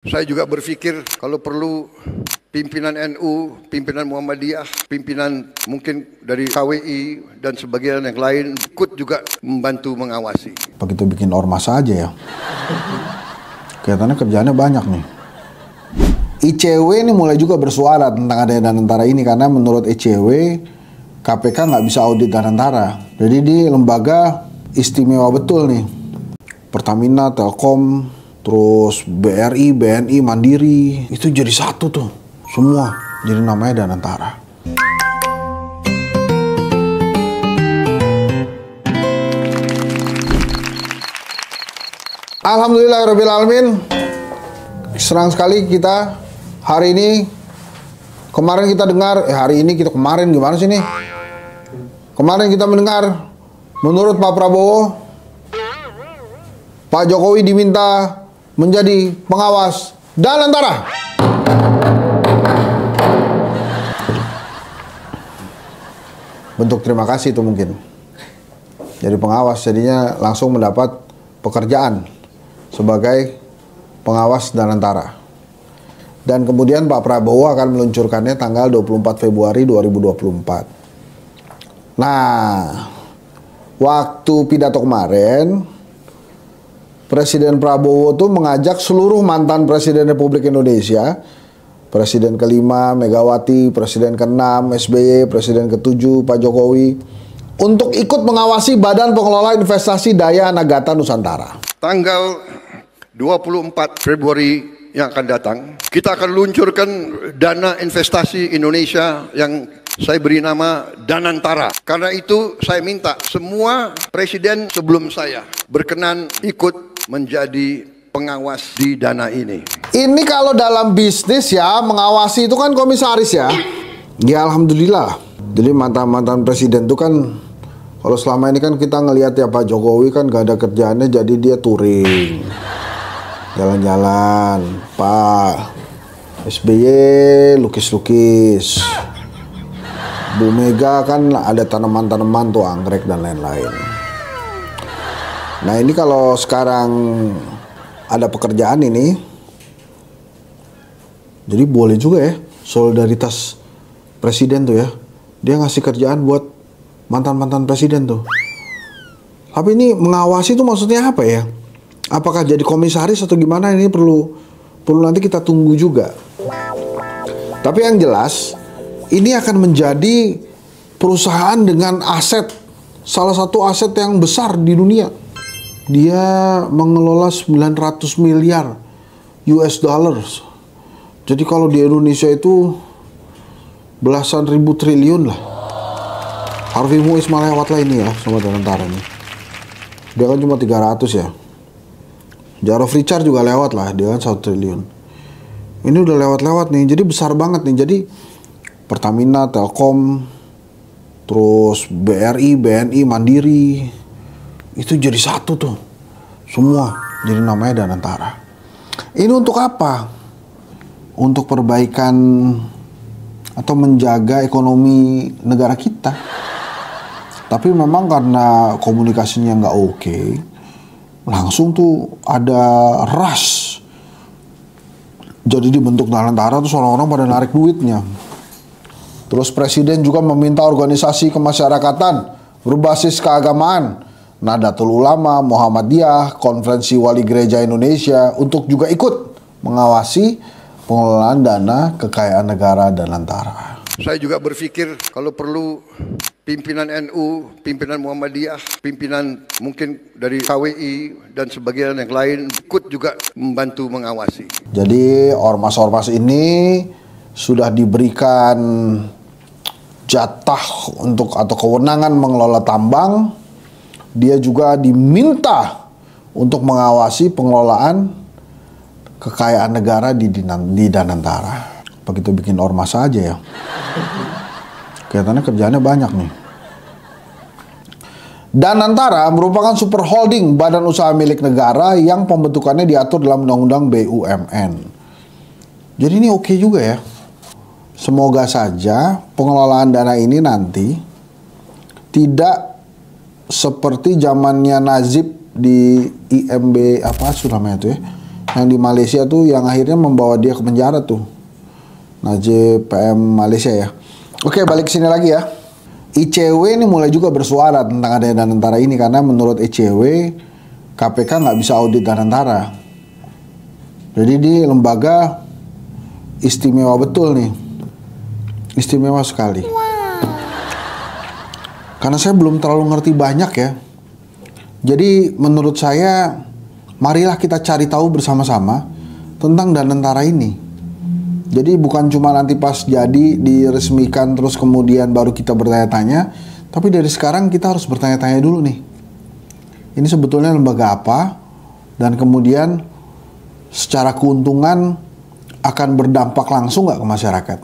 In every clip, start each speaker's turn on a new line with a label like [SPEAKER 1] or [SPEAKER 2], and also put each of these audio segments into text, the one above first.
[SPEAKER 1] Saya juga berpikir kalau perlu pimpinan NU, pimpinan Muhammadiyah, pimpinan mungkin dari KWI dan sebagian yang lain ikut juga membantu mengawasi.
[SPEAKER 2] Begitu bikin ormas aja ya. Kelihatannya kerjaannya banyak nih. ICW ini mulai juga bersuara tentang adanya Danantara ini karena menurut ICW KPK nggak bisa audit Danantara. Jadi di lembaga istimewa betul nih. Pertamina, Telkom, terus BRI, BNI, Mandiri, itu jadi satu tuh. Semua jadi namanya Danantara. Alhamdulillahirrahmanirrahim. Senang sekali kita hari ini. Kemarin kita dengar, kemarin gimana sih nih? Kemarin kita mendengar, menurut Pak Prabowo, Pak Jokowi diminta menjadi pengawas Danantara. Bentuk terima kasih itu mungkin. Jadi pengawas, jadinya langsung mendapat pekerjaan sebagai pengawas Danantara. Dan kemudian Pak Prabowo akan meluncurkannya tanggal 24 Februari 2024. Nah, waktu pidato kemarin, Presiden Prabowo tuh mengajak seluruh mantan Presiden Republik Indonesia, Presiden ke-5 Megawati, Presiden ke-6 SBY, Presiden ke-7 Pak Jokowi, untuk ikut mengawasi Badan Pengelola Investasi Daya Nagata Nusantara.
[SPEAKER 1] Tanggal 24 Februari yang akan datang, kita akan luncurkan dana investasi Indonesia yang saya beri nama Danantara. Karena itu saya minta semua presiden sebelum saya berkenan ikut menjadi pengawas di dana ini.
[SPEAKER 2] Ini kalau dalam bisnis ya, mengawasi itu kan komisaris ya. Ya alhamdulillah. Jadi mantan-mantan presiden itu kan, kalau selama ini kan kita ngelihat ya Pak Jokowi kan gak ada kerjaannya, jadi dia touring, jalan-jalan. Pak SBY lukis-lukis. Bu Mega kan ada tanaman-tanaman tuh, anggrek dan lain-lain. Nah ini kalau sekarang ada pekerjaan ini, jadi boleh juga ya solidaritas presiden tuh ya. Dia ngasih kerjaan buat mantan-mantan presiden tuh. Tapi ini mengawasi itu maksudnya apa ya? Apakah jadi komisaris atau gimana? Ini perlu nanti kita tunggu juga. Tapi yang jelas, ini akan menjadi perusahaan dengan aset, salah satu aset yang besar di dunia. Dia mengelola 900 miliar US dollars. Jadi kalau di Indonesia itu belasan ribu triliun lah. Harvey Muiz malah lewat lah ini ya sama Danantara ini. Dia kan cuma 300 ya. Jaroff Richard juga lewat lah, dia kan 1 triliun. Ini udah lewat-lewat nih, jadi besar banget nih. Jadi Pertamina, Telkom, terus BRI, BNI, Mandiri, itu jadi satu tuh. Semua jadi namanya Danantara. Ini untuk apa? Untuk perbaikan atau menjaga ekonomi negara kita. Tapi memang karena komunikasinya nggak oke, langsung tuh ada rush. Jadi dibentuk Danantara tuh orang-orang pada narik duitnya. Terus presiden juga meminta organisasi kemasyarakatan berbasis keagamaan, Nahdlatul Ulama, Muhammadiyah, Konferensi Wali Gereja Indonesia untuk juga ikut mengawasi pengelolaan dana kekayaan negara Danantara.
[SPEAKER 1] Saya juga berpikir kalau perlu pimpinan NU, pimpinan Muhammadiyah, pimpinan mungkin dari KWI dan sebagian yang lain ikut juga membantu mengawasi.
[SPEAKER 2] Jadi ormas-ormas ini sudah diberikan jatah untuk atau kewenangan mengelola tambang. Dia juga diminta untuk mengawasi pengelolaan kekayaan negara di Danantara. Begitu bikin ormas aja ya. Kelihatannya kerjaannya banyak nih. Danantara merupakan super holding badan usaha milik negara yang pembentukannya diatur dalam Undang-Undang BUMN. Jadi ini oke juga ya. Semoga saja pengelolaan dana ini nanti tidak seperti zamannya Nazib di IMB apa namanya itu ya, Yang di Malaysia tuh yang akhirnya membawa dia ke penjara tuh. Najib PM Malaysia ya. Oke, balik ke sini lagi ya. ICW ini mulai juga bersuara tentang adanya Danantara ini karena menurut ICW KPK nggak bisa audit Danantara. Jadi di lembaga istimewa betul nih, istimewa sekali. Karena saya belum terlalu ngerti banyak ya. Jadi menurut saya marilah kita cari tahu bersama-sama tentang Danantara ini. Jadi bukan cuma nanti pas jadi diresmikan terus kemudian baru kita bertanya-tanya, tapi dari sekarang kita harus bertanya-tanya dulu nih. Ini sebetulnya lembaga apa dan kemudian secara keuntungan akan berdampak langsung nggak ke masyarakat?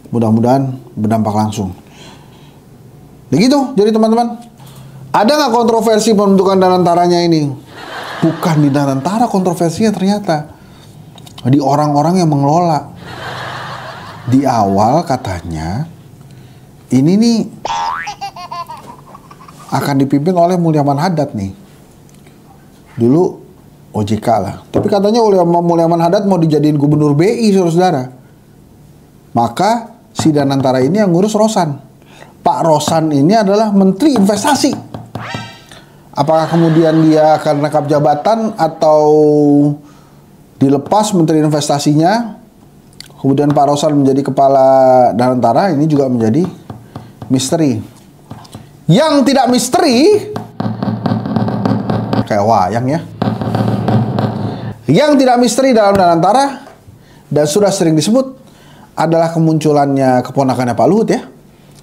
[SPEAKER 2] Mudah-mudahan berdampak langsung. Begitu, jadi teman-teman. Ada nggak kontroversi pembentukan Danantaranya ini? Bukan di Danantara kontroversinya ternyata. Di orang-orang yang mengelola. Di awal katanya ini nih akan dipimpin oleh Mulyaman Hadad nih. Dulu OJK lah. Tapi katanya Mulyaman Hadad mau dijadiin gubernur BI, saudara-saudara. Maka si Danantara ini yang ngurus Rosan. Pak Rosan ini adalah Menteri Investasi. Apakah kemudian dia akan rangkap jabatan atau dilepas Menteri Investasinya, kemudian Pak Rosan menjadi kepala Danantara, ini juga menjadi misteri. Yang tidak misteri, kayak wayang ya. Yang tidak misteri dalam Danantara dan sudah sering disebut adalah kemunculannya keponakannya Pak Luhut ya,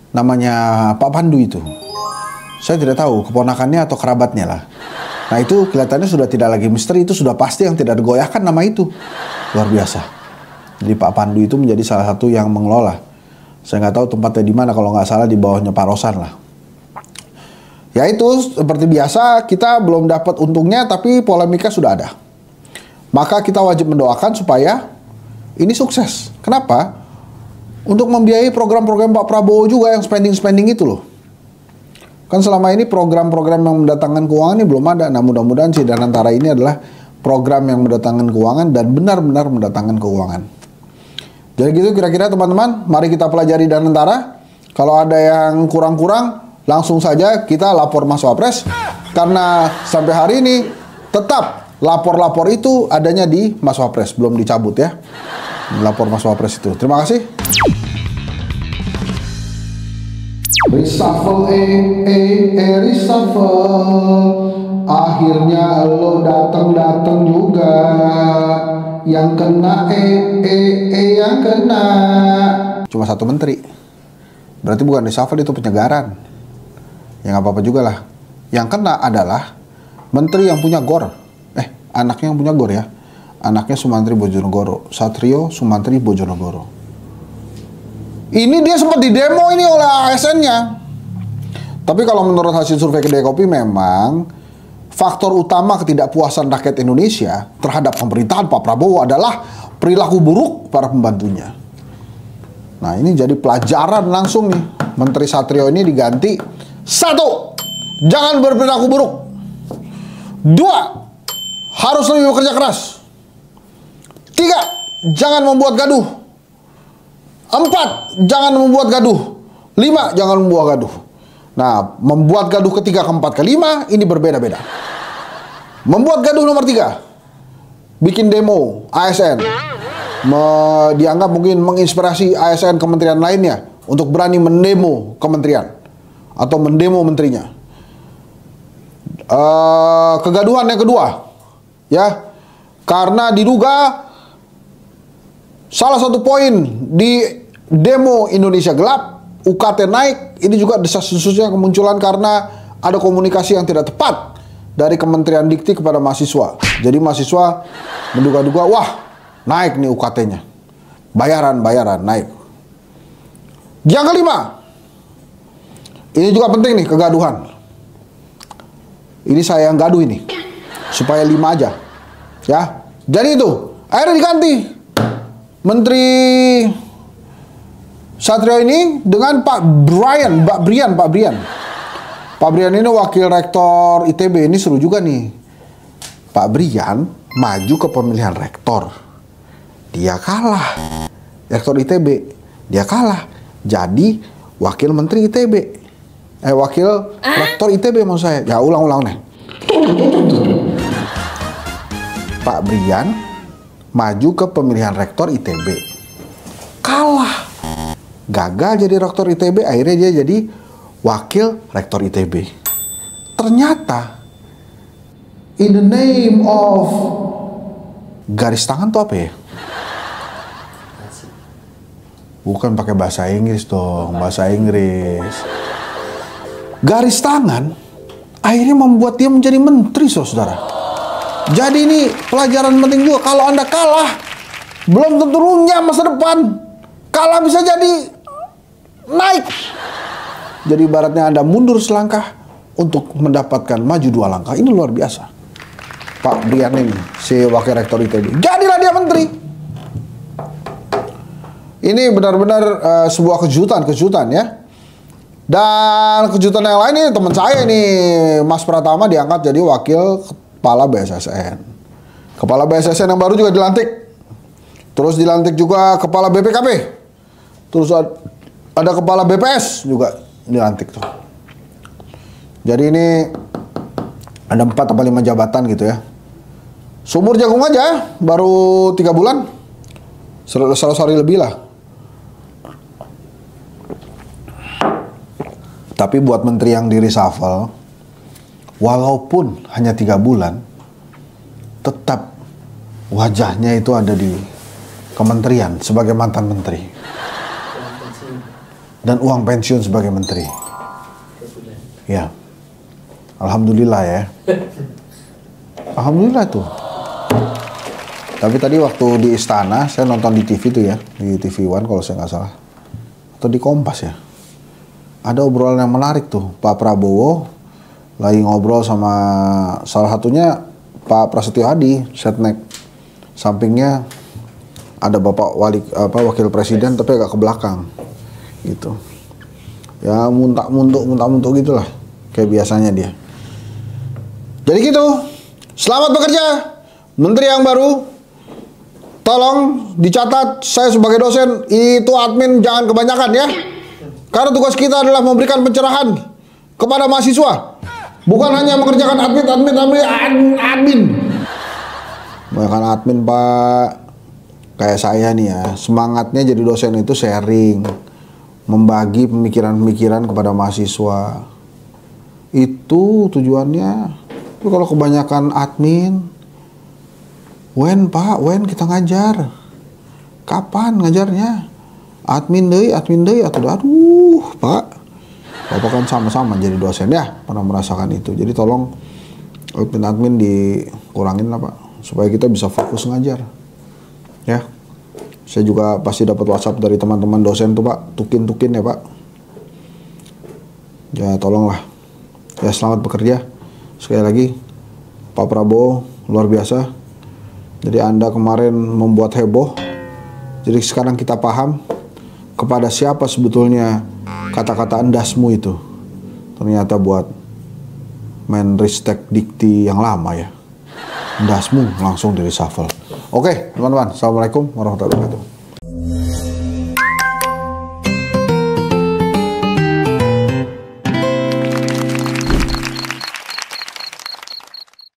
[SPEAKER 2] namanya Pak Pandu itu. Saya tidak tahu keponakannya atau kerabatnya lah. Nah itu kelihatannya sudah tidak lagi misteri, itu sudah pasti yang tidak digoyahkan nama itu. Luar biasa. Jadi Pak Pandu itu menjadi salah satu yang mengelola. Saya nggak tahu tempatnya di mana, kalau nggak salah di bawahnya Pak Rosan lah. Ya itu seperti biasa, kita belum dapat untungnya tapi polemiknya sudah ada. Maka kita wajib mendoakan supaya ini sukses. Kenapa? Untuk membiayai program-program Pak Prabowo juga yang spending-spending itu loh. Kan selama ini program-program yang mendatangkan keuangan ini belum ada. Nah mudah-mudahan si Danantara ini adalah program yang mendatangkan keuangan dan benar-benar mendatangkan keuangan. Jadi gitu kira-kira teman-teman. Mari kita pelajari Danantara. Kalau ada yang kurang-kurang, langsung saja kita lapor Mas Wapres. Karena sampai hari ini tetap lapor-lapor itu adanya di Mas Wapres. Belum dicabut ya. Lapor Mas Wapres itu. Terima kasih. Reshuffle, reshuffle. Akhirnya lo datang juga. Yang kena, yang kena. Cuma satu menteri. Berarti bukan reshuffle, itu penyegaran. Ya nggak apa-apa juga lah. Yang kena adalah menteri yang punya GOR. Anaknya yang punya GOR ya. Anaknya Sumantri Bojonegoro. Satrio Sumantri Bojonegoro. Ini dia sempat didemo ini oleh ASN-nya. Tapi kalau menurut hasil survei Kedai Kopi memang faktor utama ketidakpuasan rakyat Indonesia terhadap pemerintahan Pak Prabowo adalah perilaku buruk para pembantunya. Nah ini jadi pelajaran langsung nih. Menteri Satrio ini diganti. 1. Jangan berperilaku buruk. 2. Harus lebih bekerja keras. 3. Jangan membuat gaduh. 4. Jangan membuat gaduh. 5. Jangan membuat gaduh. Nah, membuat gaduh ketiga, keempat, kelima ini berbeda-beda. Membuat gaduh nomor 3. Bikin demo ASN. Dianggap mungkin menginspirasi ASN kementerian lainnya untuk berani mendemo kementerian atau mendemo menterinya. Kegaduhan yang kedua, ya, karena diduga salah satu poin di demo Indonesia Gelap, UKT naik, ini juga desas-desusnya kemunculan karena ada komunikasi yang tidak tepat dari Kementerian Dikti kepada mahasiswa. Jadi mahasiswa menduga-duga, wah naik nih UKT-nya, bayaran naik. Yang kelima, ini juga penting nih, kegaduhan. Ini saya yang gaduh ini, supaya 5 aja, ya. Jadi itu, akhirnya diganti Menteri Satrio ini dengan Pak Brian. Pak Brian ini wakil rektor ITB. Ini seru juga nih. Pak Brian maju ke pemilihan rektor. Dia kalah. Rektor ITB. Dia kalah. Jadi wakil menteri ITB. Wakil rektor ITB maksud saya. Ya ulang-ulang nih. Pak Brian maju ke pemilihan rektor ITB. Kalah. Gagal jadi rektor ITB, akhirnya dia jadi wakil rektor ITB. Ternyata in the name of garis tangan tuh apa ya? Bukan pakai bahasa Inggris dong, bahasa Inggris. Garis tangan akhirnya membuat dia menjadi menteri, saudara. Jadi ini pelajaran penting juga. Kalau Anda kalah, belum tentu runyam masa depan. Kalah bisa jadi naik. Jadi ibaratnya Anda mundur selangkah untuk mendapatkan maju 2 langkah. Ini luar biasa. Pak Brian ini, si wakil rektor ITB. Jadilah dia menteri. Ini benar-benar sebuah kejutan ya. Dan kejutan yang lain ini teman saya ini, Mas Pratama diangkat jadi wakil kepala BSSN. Kepala BSSN yang baru juga dilantik. Terus dilantik juga kepala BPKP. Terus ada kepala BPS juga dilantik tuh. Jadi ini ada 4 atau 5 jabatan gitu ya. Sumur jagung aja baru 3 bulan. 100 hari lebih lah. Tapi buat menteri yang di reshuffle, walaupun hanya 3 bulan, tetap wajahnya itu ada di kementerian sebagai mantan menteri. Dan uang pensiun sebagai menteri. Ya. Alhamdulillah ya. Alhamdulillah tuh. Tapi tadi waktu di istana, saya nonton di TV tuh ya. Di TV One kalau saya nggak salah. Atau di Kompas ya. Ada obrolan yang menarik tuh. Pak Prabowo lagi ngobrol sama salah satunya Pak Prasetyo Adi, Setnek. Sampingnya ada Bapak wakil presiden tapi agak ke belakang. Gitu. Ya muntuk gitulah. Kayak biasanya dia. Jadi gitu. Selamat bekerja menteri yang baru. Tolong dicatat, saya sebagai dosen itu admin jangan kebanyakan ya. Karena tugas kita adalah memberikan pencerahan kepada mahasiswa. Bukan hanya mengerjakan admin. Bukan admin, Pak. Kayak saya nih ya, semangatnya jadi dosen itu sharing, membagi pemikiran-pemikiran kepada mahasiswa. Itu tujuannya. Tapi kalau kebanyakan admin, wen kita ngajar. Kapan ngajarnya? Admin deui atuh. Aduh, Pak. Bapak kan sama-sama jadi dosen ya, pernah merasakan itu. Jadi tolong admin dikurangin lah, Pak, supaya kita bisa fokus ngajar. Ya. Saya juga pasti dapat WhatsApp dari teman-teman dosen tuh, Pak. Tukin ya, Pak. Ya, tolonglah. Ya, selamat bekerja. Sekali lagi, Pak Prabowo luar biasa. Jadi Anda kemarin membuat heboh. Jadi sekarang kita paham kepada siapa sebetulnya kata-kata endasmu itu. Ternyata buat Menristek Dikti yang lama ya. Endasmu langsung di reshuffle. Oke, teman-teman. Assalamualaikum warahmatullahi wabarakatuh.